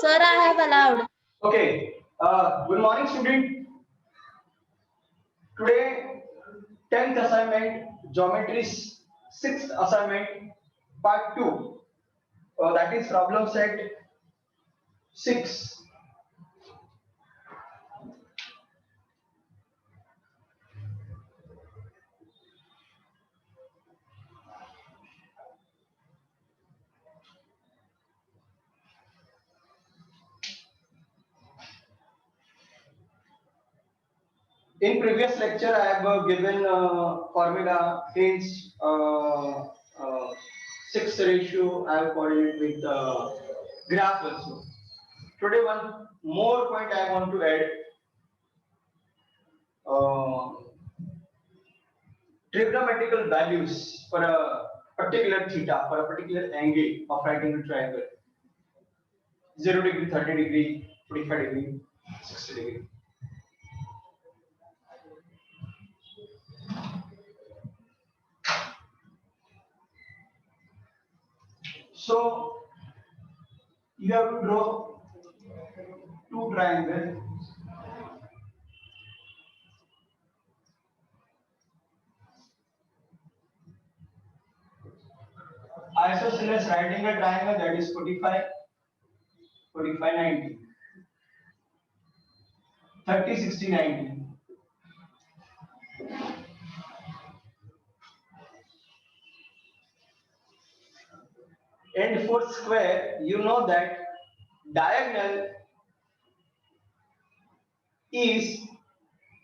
Sir, I have allowed. Okay. Good morning, student. Today, 10th assignment, geometry's 6th assignment, part 2. That is problem set 6. In previous lecture, I have given formula hence 6 ratio. I have coordinated with graph also. Today, one more point I want to add. Trigonometrical values for a particular theta, for a particular angle of right angle triangle. 0 degree, 30 degree, 45 degree, 60 degree. So you have to draw two triangles. Isosceles right angle triangle, that is 45, 45, 90, 30, 60, 90. And for square, you know that diagonal is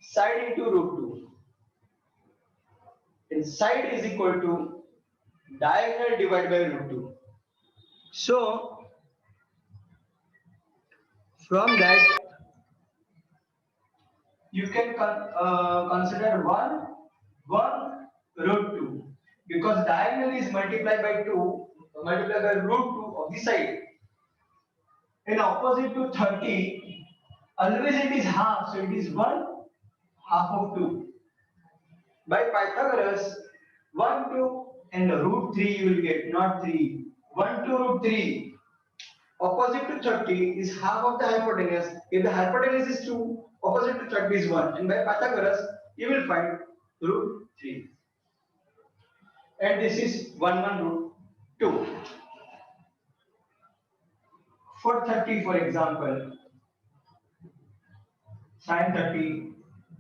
side into root 2. And side is equal to diagonal divided by root 2. So from that you can consider 1 root 2, because diagonal is multiplied by 2, multiplied by root 2 of the side. In opposite to 30, always it is half, so it is 1 half of 2. By Pythagoras, 1 2 and root 3 you will get, not 3. 1 to root 3 opposite to 30 is half of the hypotenuse. If the hypotenuse is 2, opposite to 30 is 1. And by Pythagoras, you will find root 3. And this is 1 root 2. For 30, for example, sin 30,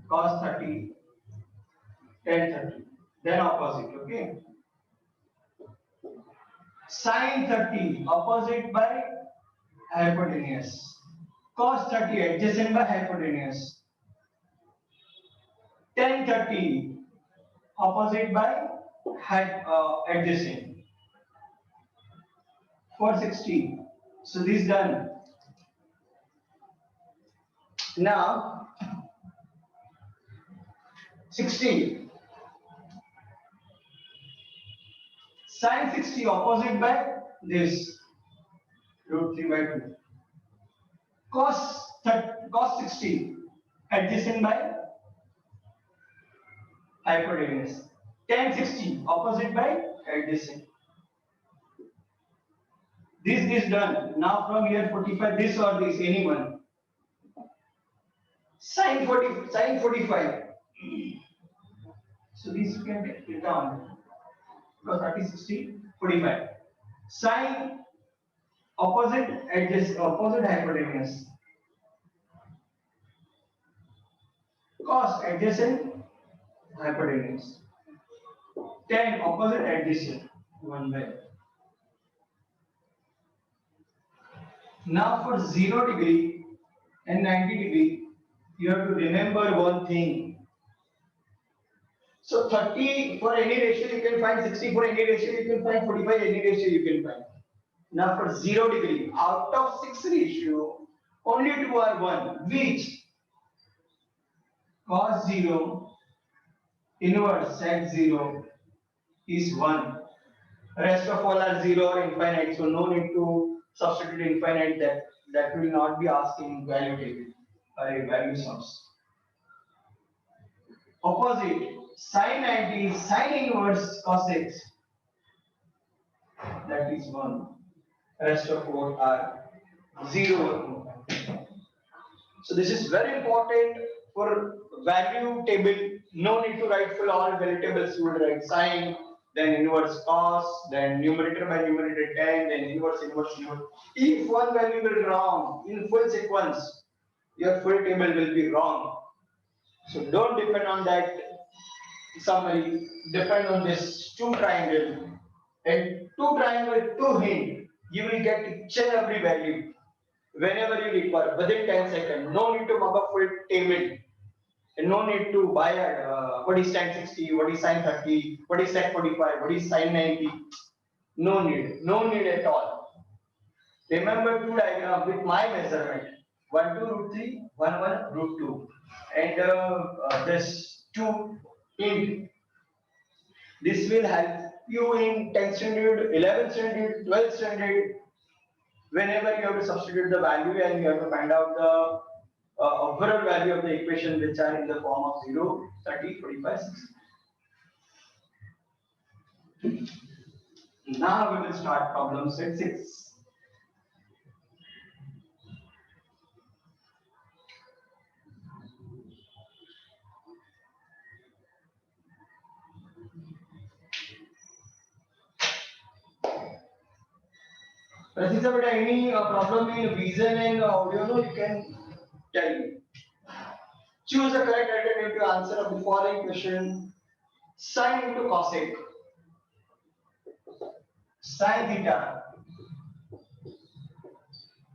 cos 30, tan 30. Then opposite, okay? Sin 30, opposite by hypotenuse. Cos 30, adjacent by hypotenuse. Tan 30, opposite by adjacent. 460. So this done. Now 60. Sin 60 opposite by this, root 3 by 2. Cos 60 adjacent by hypotenuse. Tan 60 opposite by adjacent. This done. Now from here 45, this or this, anyone. Sin 45. So this you can take it down. Because 30, 60, 45. Sin opposite opposite hypotenuse. Cos adjacent hypotenuse. Tan opposite adjacent. 1 by. Now for 0 degree and 90 degree, you have to remember one thing. So 30 for any ratio you can find, 60 for any ratio you can find, 45 any ratio you can find. Now for 0 degree, out of 6 ratio, only 2 are 1. Which? Cos 0 inverse sec 0 is 1. Rest of all are 0 or infinite, so no need to substitute infinite. That will not be asking value table or a value sums. Opposite, sin 90 sin inverse cos x, that is 1. Rest of 4 are 0. So this is very important for value table. No need to write full all variables. You would write sine, then inverse cos, then numerator by numerator 10, then inverse inverse inverse. If one value will be wrong in full sequence, your full table will be wrong. So don't depend on that summary. Depend on this two triangle and two triangle two hint. You will get each and every value whenever you require within 10 seconds. No need to mark up full table. And no need to buy what is sin 60, what is sin 30, what is sec 45, what is sin 90. No need, no need at all. Remember two diagram with my measurement 1 2 root 3, 1 1 root 2, and this 2 int. This will help you in 10th standard, 11th standard, 12th standard, whenever you have to substitute the value and you have to find out the overall value of the equation which are in the form of 0, 30, 45, 60. Now we will start problem set 6. Pratisha, but any problem in vision and audio, no, you can tell me. Choose the correct alternative answer of the following question. Sine into cosec. Sine theta.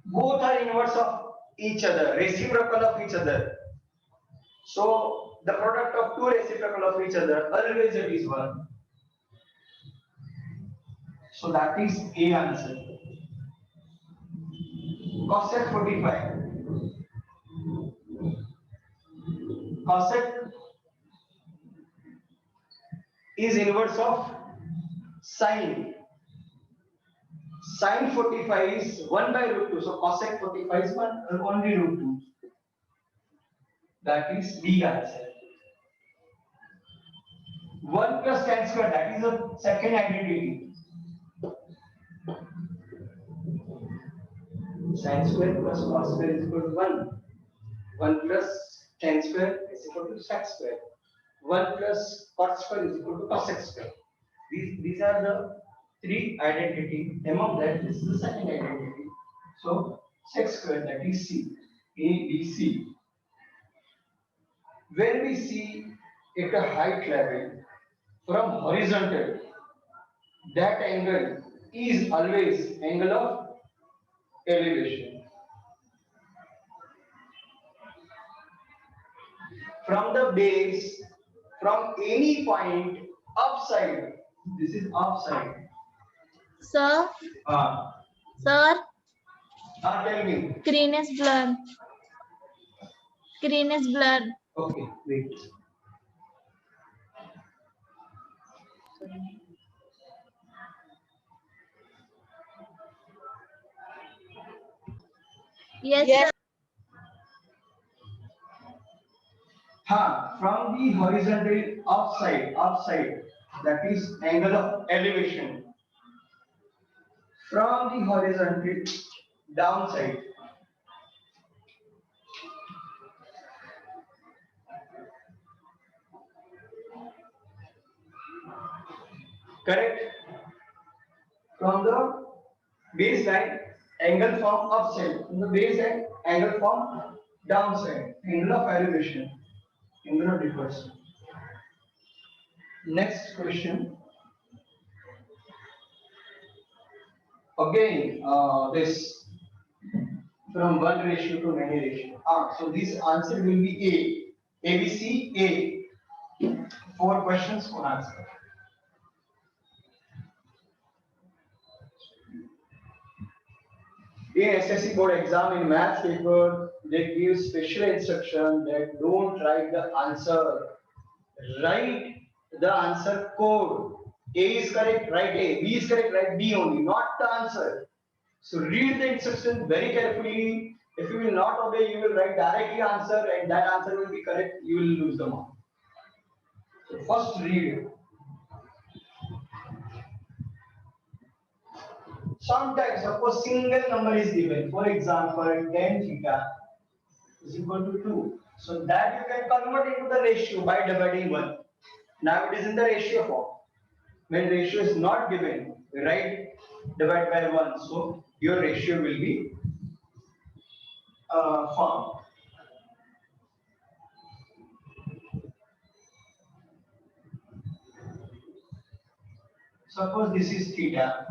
Both are inverse of each other, reciprocal of each other. So the product of two reciprocal of each other always it is 1. So that is A answer. Cosec 45. Cosec is inverse of sine. Sine 45 is 1 by root 2. So cosec 45 is 1 only root 2. That is B answer. 1 plus tan square, that is the second identity. Sin square plus cos square is equal to 1. 1 plus tan square is equal to sec square. 1 plus cot square is equal to cosec square. These are the three identity. Among that, this is the second identity. So sec square, that is C. A, B, C. When we see at a height level from horizontal, that angle is always angle of elevation. From the base, from any point upside, this is upside. Sir, sir, tell me. Screen is blurred. Screen is blurred. Okay, wait. Yes, sir. From the horizontal upside, that is angle of elevation. From the horizontal downside, correct? From the baseline, angle from upside. From the baseline, angle from downside. Angle of elevation. Angle of depression. Next question. Again, this from 1 ratio to many ratio. So this answer will be A. A, B, C, A. 4 questions, 1 answer. In SSC board exam in maths paper, they give special instruction that don't write the answer. Write the answer code. A is correct, write A. B is correct, write B only, not the answer. So read the instruction very carefully. If you will not obey, you will write directly answer and that answer will be correct. You will lose the mark. So first read. Sometimes, suppose single number is given. For example, tan theta is equal to 2. So that you can convert into the ratio by dividing 1. Now it is in the ratio form. When ratio is not given, we write divide by 1. So your ratio will be formed. Suppose this is theta.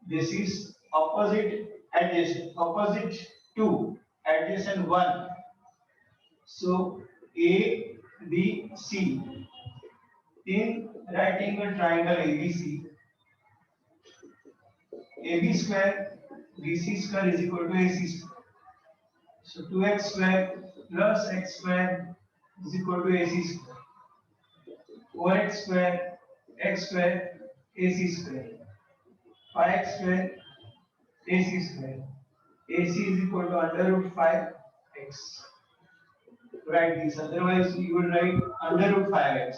This is opposite adjacent, opposite 2, adjacent 1. So A, B, C. In right angle triangle ABC, AB square BC square is equal to AC square. So 2x square plus x square is equal to AC square. 4x square AC square. 5x square AC square. AC is equal to under root 5x. Write this, otherwise you will write under root 5x.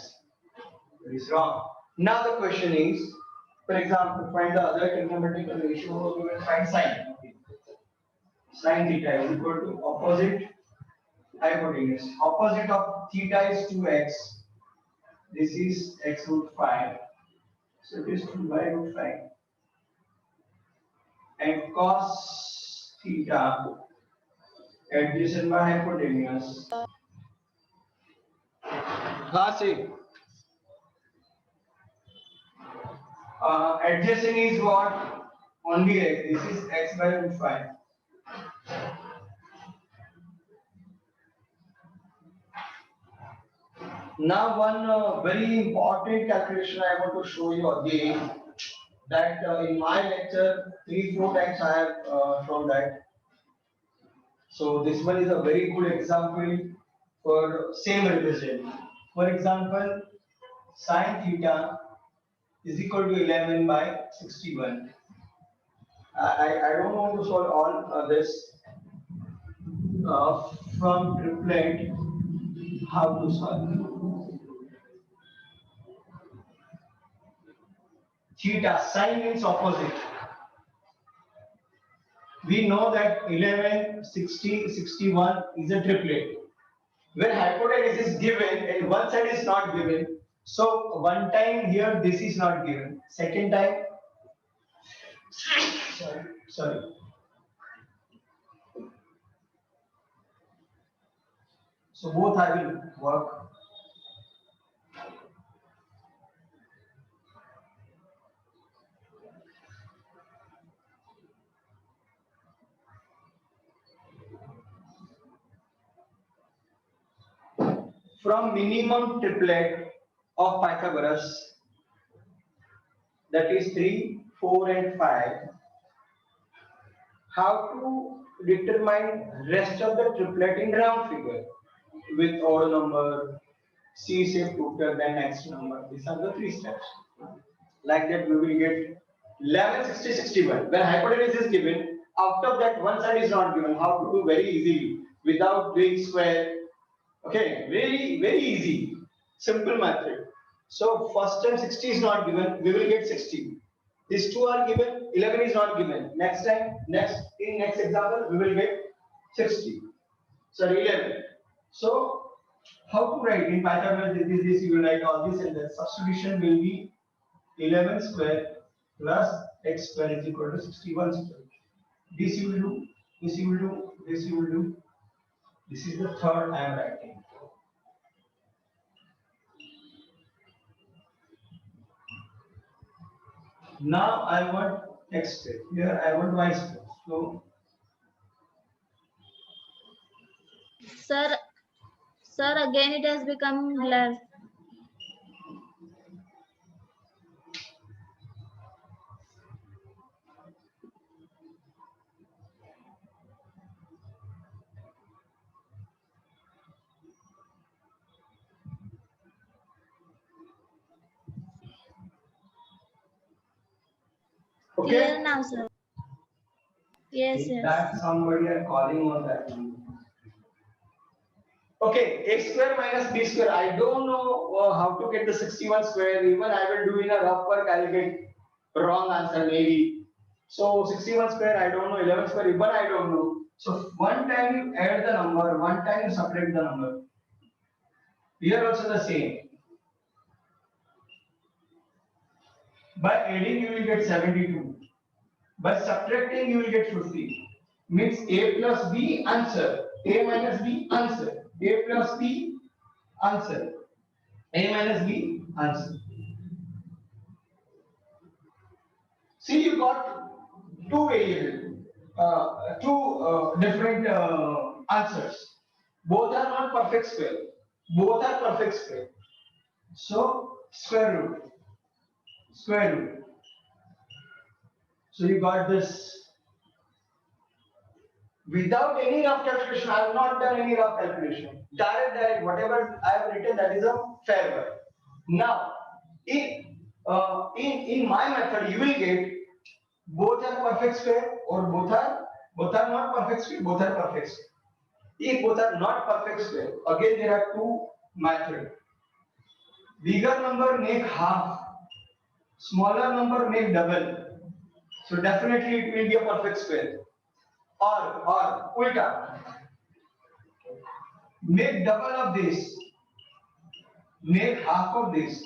That is wrong. Now the question is, for example, find the other trigonometric ratio, we will find sine. Sine theta is equal to opposite hypotenuse. Opposite of theta is 2x. This is x root 5. So it is 2 by root 5. And cos theta adjacent by hypotenuse. See. Adjacent is what? Only x. This is x by root 5. Now one very important calculation I want to show you again, that in my lecture 3-4 times I have shown that. So this one is a very good example for same representation. For example, sine theta is equal to 11 by 61. I don't want to solve all this from triplet. How to solve? Theta, sine means opposite. We know that 11, 60, 61 is a triplet. When hypotenuse is given and one side is not given, so one time here this is not given. Second time, sorry. So both I will work. From minimum triplet of Pythagoras, that is 3, 4 and 5, how to determine rest of the triplet in round figure with odd number, C shape total, then next number. These are the 3 steps. Like that we will get 11, 60, 61. When hypotenuse is given, out of that one side is not given. How to do very easily without doing square. Okay, very easy, simple method. So first time 60 is not given, we will get 60. These two are given, 11 is not given. Next time, next example, we will get 60. Sorry, 11. So how to write in Pythagoras? This you will write all this, and the substitution will be 11 square plus x square is equal to 61 square. This you will do, this you will do, this you will do. This is the third I am writing. Now I want x square. Here I want y square. So, sir, again it has become less. okay. Clear now, sir. Yes. That somebody are calling on that. Okay, x square minus b square. I don't know how to get the 61 square. Even I will do in a rough work, I will get wrong answer maybe. So 61 square I don't know, 11 square even I don't know. So one time you add the number, one time you subtract the number. Here also the same. By adding you will get 72. By subtracting you will get 50. Means A plus B answer. A minus B answer. A plus B answer. A minus B answer. See, you got two variable, two different answers. Both are not perfect square. Both are perfect square. So square root, square root. So you got this without any rough calculation. I have not done any rough calculation. Direct. Whatever I have written, that is a fair one. Now, in my method, you will get both are perfect square or both are not perfect square. Both are perfect square. If both are not perfect square, again there are two methods. Bigger number make half, smaller number make double. So definitely it will be a perfect square. Or ulta, make double of this, make half of this.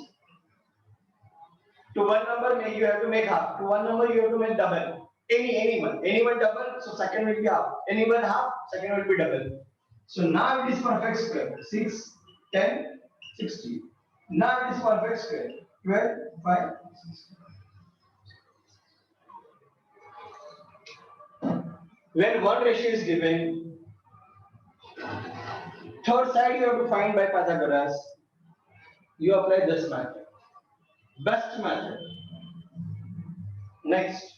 To one number you have to make half. To one number you have to make double. Anyone double, so second will be half. Anyone half, second will be double. So now it is perfect square. 6, 10, 60. Now it is perfect square. 12, 5, 6. When one ratio is given, third side you have to find by Pythagoras. You apply this method. Best method. Next.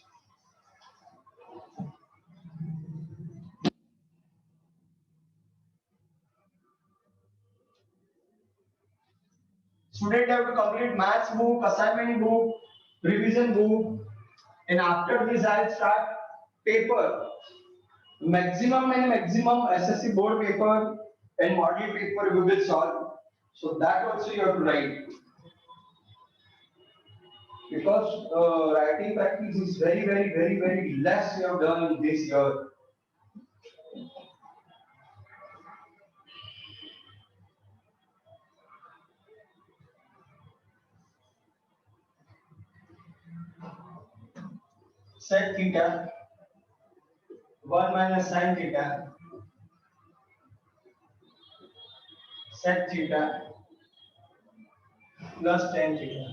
Student have to complete maths book, assignment book, revision book, and after this I'll start paper. Maximum SSC board paper and model paper we will solve. So that also you have to write. Because writing practice is very less you have done in this year. Sec theta 1 minus sin theta sec theta plus tan theta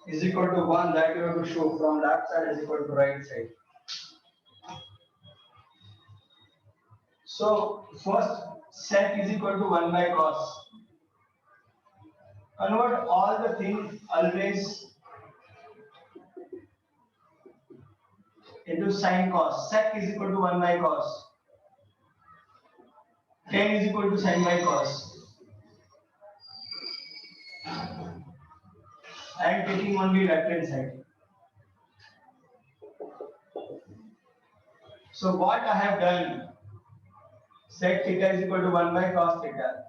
is equal to 1. That you have to show from left side is equal to right side. So first sec is equal to 1 by cos. Convert all the things always into sin cos. Sec is equal to 1 by cos. Tan is equal to sin by cos. I am taking only left hand side. So what I have done, sec theta is equal to 1 by cos theta.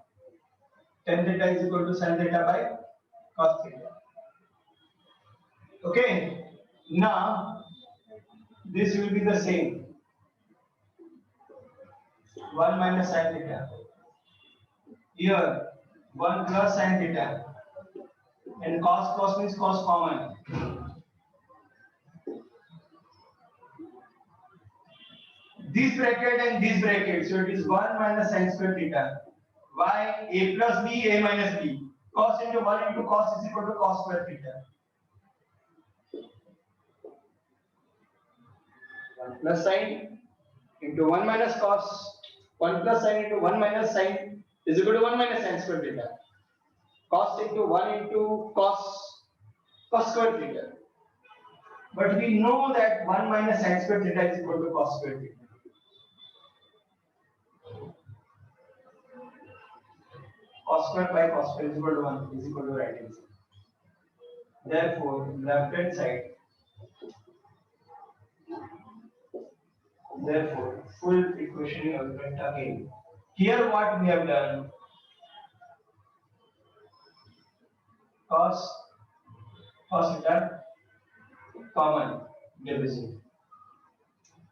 Tan theta is equal to sin theta by cos theta. Okay. Now this will be the same. 1 minus sin theta. Here 1 plus sin theta. And cos means cos common. This bracket and this bracket, so it is 1 minus sin square theta. Why? A plus b, a minus b. Cos into 1 into cos is equal to cos square theta. 1 plus sin into 1 minus cos. 1 plus sin into 1 minus sin is equal to 1 minus sin square theta. Cos into 1 into cos square theta. But we know that 1 minus sin square theta is equal to cos square theta. Cos square by cos square is equal to 1 is equal to right hand side. Therefore, left hand side. Therefore, full equation is written again. Here what we have done, cos theta common. division.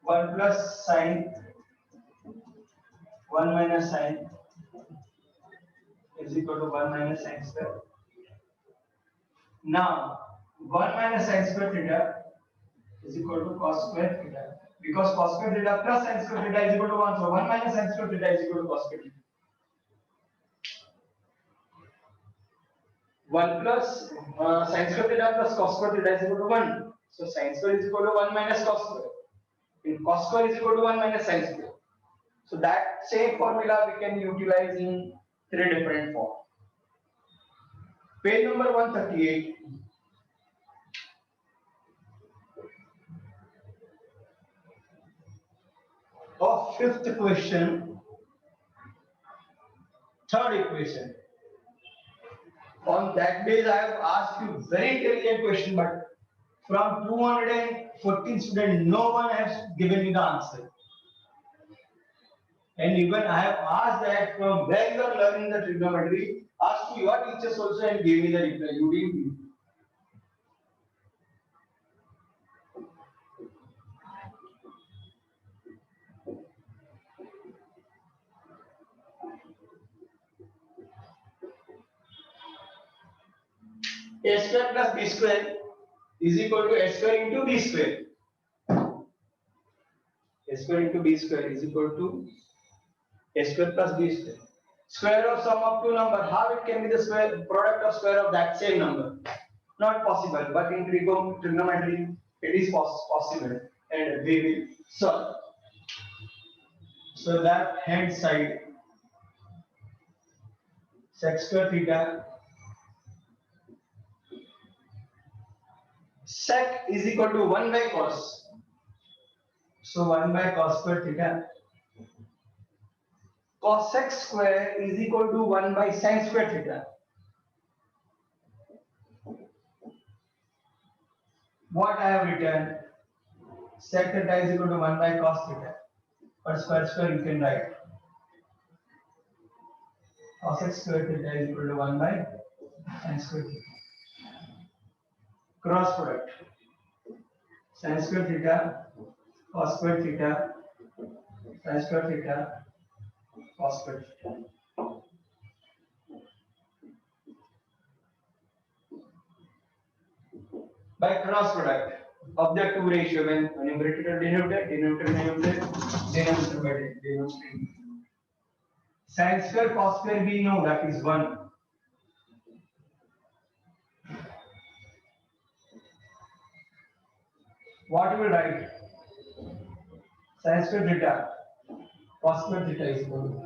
1 plus sine 1 minus sine is equal to 1 minus sine square. Now 1 minus sine square theta is equal to cos square theta, because cos square theta plus sine square theta is equal to 1, so 1 minus sine square theta is equal to cos square theta. 1 plus sine square theta plus cos square theta is equal to 1. So sine square is equal to 1 minus cos square. And cos square is equal to 1 minus sine square. So that same formula we can utilize in three different forms. Page number 138. Of fifth question, third equation. On that day I have asked you very intelligent question, but from 214 students, no one has given me the answer. And even I have asked that from where you are learning the trigonometry, asked to your teachers also and gave me the reply. You didn't give. A square plus b square is equal to a square into b square. A square into b square is equal to a square plus b square. Square of sum of two numbers. How it can be the square product of square of that same number? Not possible. But in trigonometry, it is possible, and we will solve. So left hand side, sec square theta. Sec is equal to 1 by cos. So 1 by cos square theta. Cos sec square is equal to 1 by sin square theta. What I have written, sec theta is equal to 1 by cos theta. But square you can write. Cos x square theta is equal to 1 by sin square theta. Cross product. Sin square theta, cos square theta, sin square theta, cos square theta. By cross product of the two ratio, when numerator denominator by denominator. Sin square cos square we know that is 1. What we will write? Sin square theta, cos square theta is equal to 1.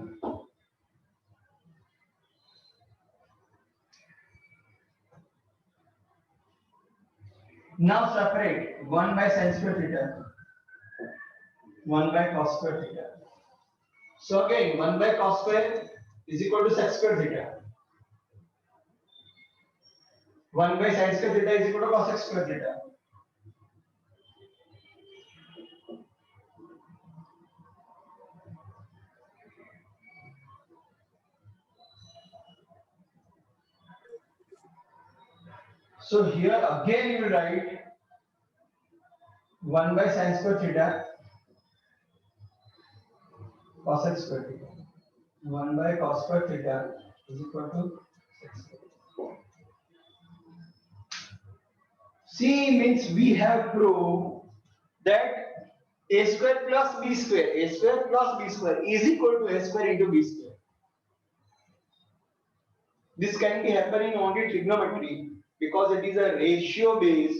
Now separate 1 by sin square theta, 1 by cos square theta. So again, 1 by cos square is equal to sec square theta. 1 by sin square theta is equal to cos x square theta. So here again you will write 1 by sin square theta cos x square theta. 1 by cos square theta is equal to sec square. C means we have proved that a square plus b square, a square plus b square is equal to a square into b square. This can be happening only trigonometry because it is a ratio base,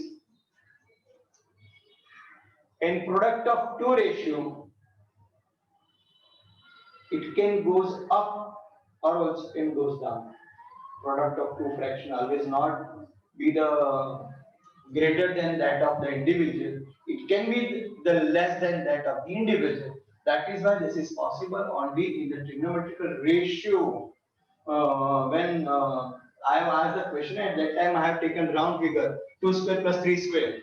and product of two ratio, it can goes up or also can goes down. Product of two fraction always not be the greater than that of the individual. It can be the less than that of the individual. That is why this is possible only in the trigonometrical ratio. When I have asked the question, at that time I have taken round figure 2 square plus 3 square.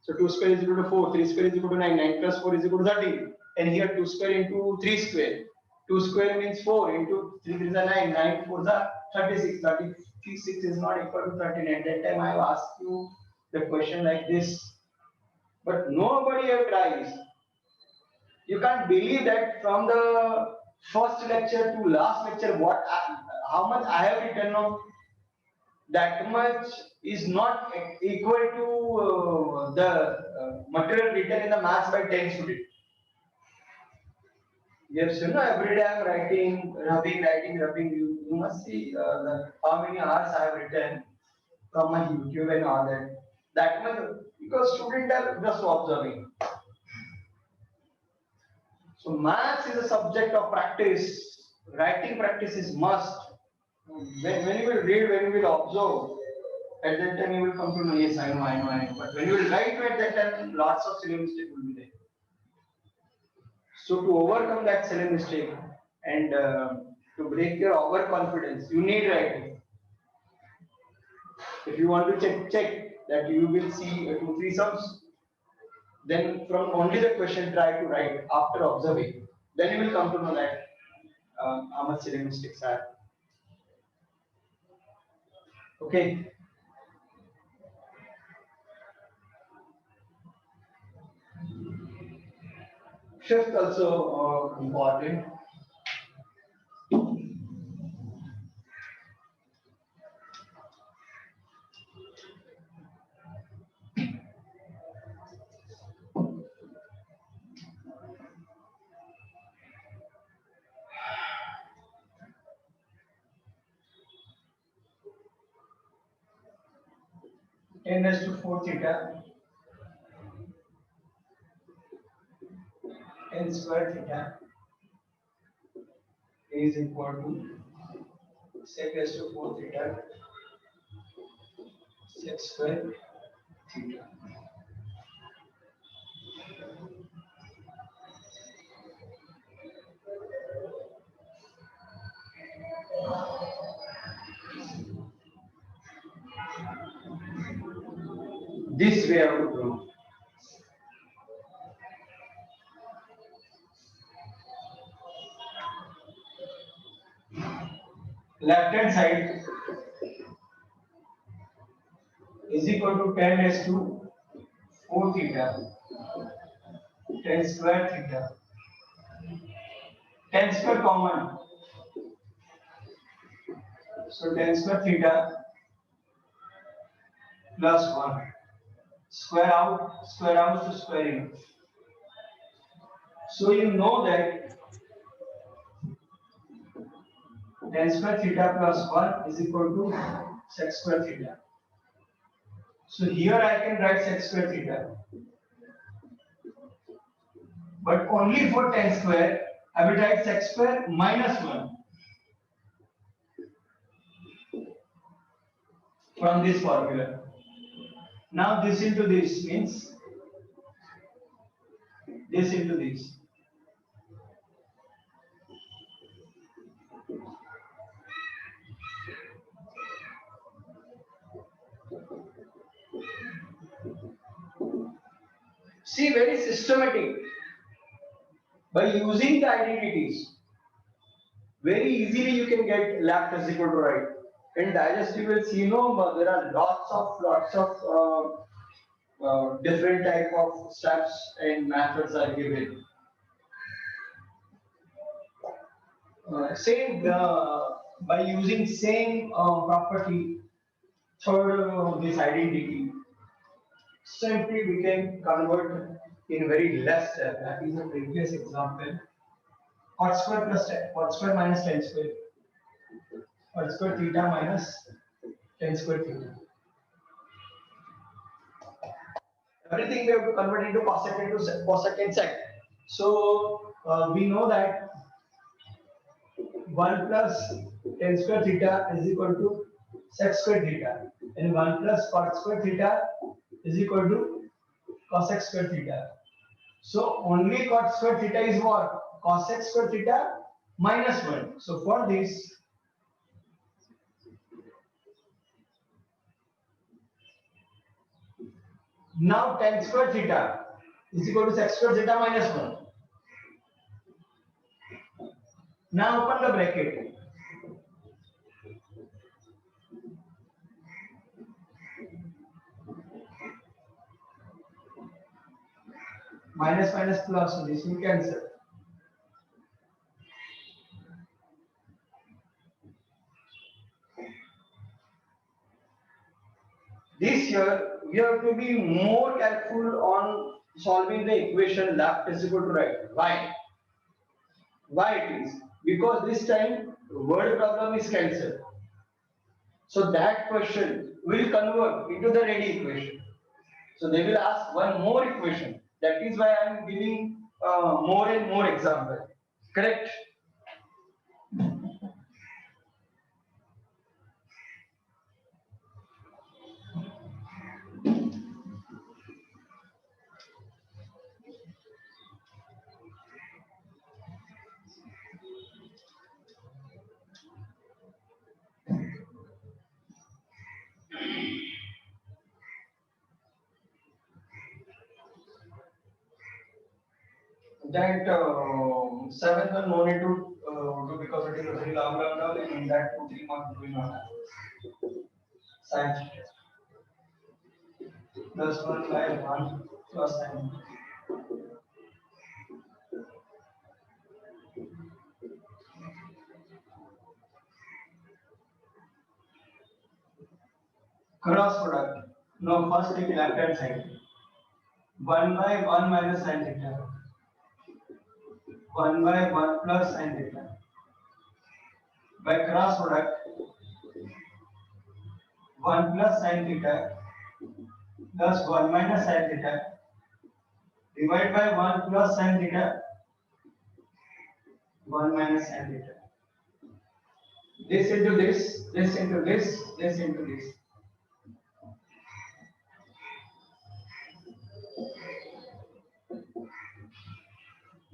So 2 square is equal to 4, 3 square is equal to 9, 9 plus 4 is equal to 13. And here 2 square into 3 square. 2 square means 4 into 3 is 9, 9 4 is 36. 36 is not equal to 13. At that time I have asked you the question like this. but nobody ever tries. You can't believe that from the first lecture to last lecture, how much I have written on, that much is not equal to the material written in the maths by 10 students. Yes, every day I'm writing, rubbing. You must see how many hours I have written from my YouTube and all that. That much, because students are just observing. So maths is a subject of practice. Writing practice is must. When you will read, when you will observe, at that time you will come to know, yes, I know. But when you will write at that time, lots of silly mistake will be there. So to overcome that silly mistake and to break your overconfidence, you need writing. If you want to check that you will see 2-3 sums, then from only the question try to write after observing. Then you will come to know that how much silly mistakes are. Okay. Fifth also important. N raised to 4 theta n square theta is equal to sec raised to 4 theta sec square theta. This way I would prove. Left hand side is equal to 10 raised to 4 theta 10 square theta. 10 square common. So 10 square theta plus 1. Square out to square in. So you know that 10 square theta plus 1 is equal to sec square theta. So here I can write sec square theta. But only for 10 square, I will write sec square minus 1. From this formula. Now this into this means this into this. See, very systematic. By using the identities, very easily you can get left is equal to right. In digestibles, there are lots of different type of steps and methods are given. By using same property for this identity, simply we can convert in very less step. That is the previous example. Cot square plus cot square minus tan square. Cot square theta minus tan square theta. Everything we have to convert into cosecant to cosecant sec. So we know that 1 plus tan square theta is equal to sec square theta, and 1 plus cot square theta is equal to cosec square theta. So only cot square theta is what? Cosec square theta minus 1. So for this, now tan square theta is equal to sec square theta minus 1. Now open the bracket. minus minus plus, so this will cancel. This year we have to be more careful on solving the equation left is equal to right. Why? Why it is? Because this time word problem is cancelled. So that question will convert into the ready equation. So they will ask one more equation. That is why I am giving more and more example. Correct? That seventh one no need to do because it is a very long now. In that 2-3 marks we will not have. Science plus 1 by 1 plus sin. Cross product. No, first take left hand side. 1 by 1 minus sin theta. 1 by 1 plus sin theta. By cross product, 1 plus sin theta plus 1 minus sin theta divided by 1 plus sin theta, 1 minus sin theta. This into this, this into this, this into this.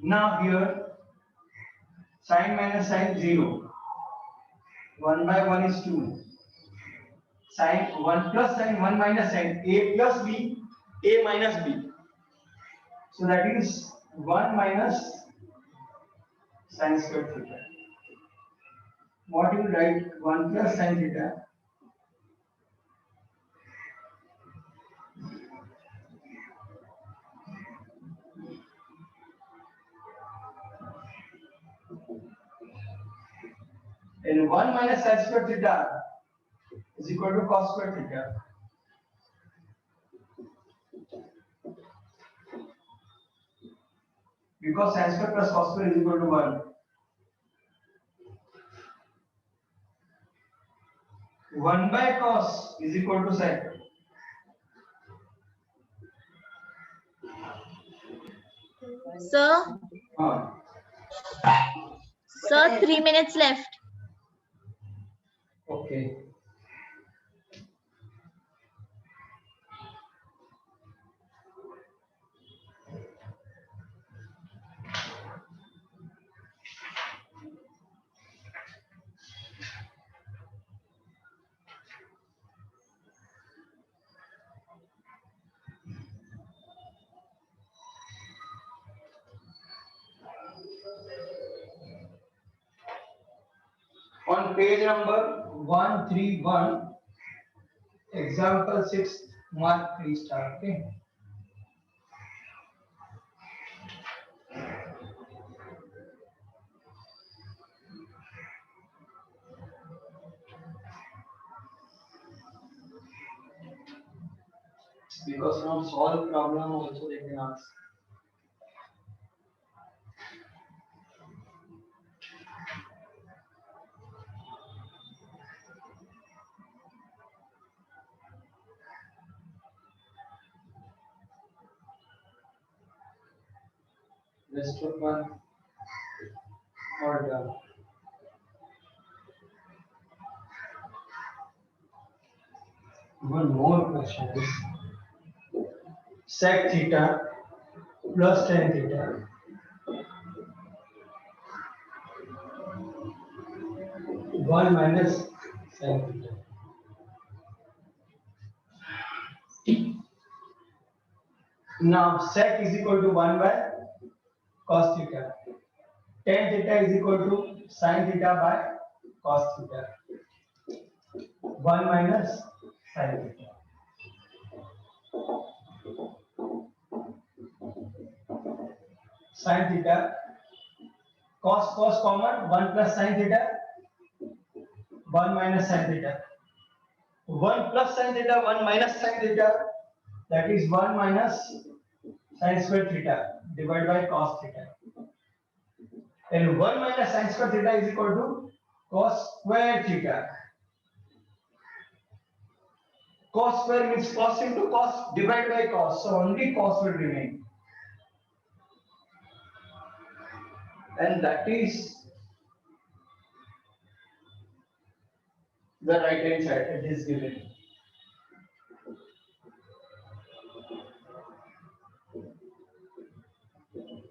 Now here, sin minus sin 0. 1 by 1 is 2. Sin 1 plus sin 1 minus sin a plus b, a minus b. So that is 1 minus sin squared theta. What you write? 1 plus sin theta and 1 minus sin squared theta is equal to cos squared theta. Because sin squared plus cos squared is equal to 1. 1 by cos is equal to sin. Sir, sir, 3 minutes left. Okay. On page number 131, example 6, mark 3 star. Okay. Because from solve problem also they can ask. Rest of one or done. One more question is sec theta plus tan theta one minus sin theta. Now sec is equal to 1 by cos theta. Tan theta is equal to sin theta by cos theta. 1 minus sin theta. sin theta. Cos common, 1 plus sin theta, 1 minus sin theta. 1 plus sin theta, 1 minus sin theta, that is 1 minus sin square theta divided by cos theta. And 1 minus sin square theta is equal to cos square theta. Cos square means cos into cos divided by cos, so only cos will remain. And that is the right hand side, it is given.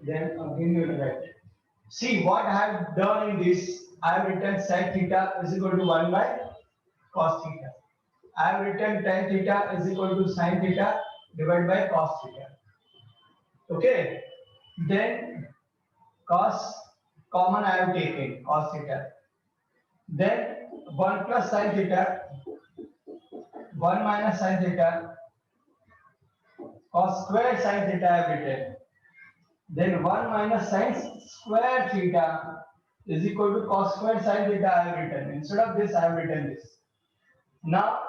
Then again you write. See what I have done in this. I have written sin theta is equal to 1 by cos theta. I have written tan theta is equal to sin theta divided by cos theta. Okay. Then cos common I have taken cos theta. Then 1 plus sin theta, 1 minus sin theta, cos square sin theta I have written. Then 1 minus sin square theta is equal to cos square sin theta I have written. Instead of this, I have written this. Now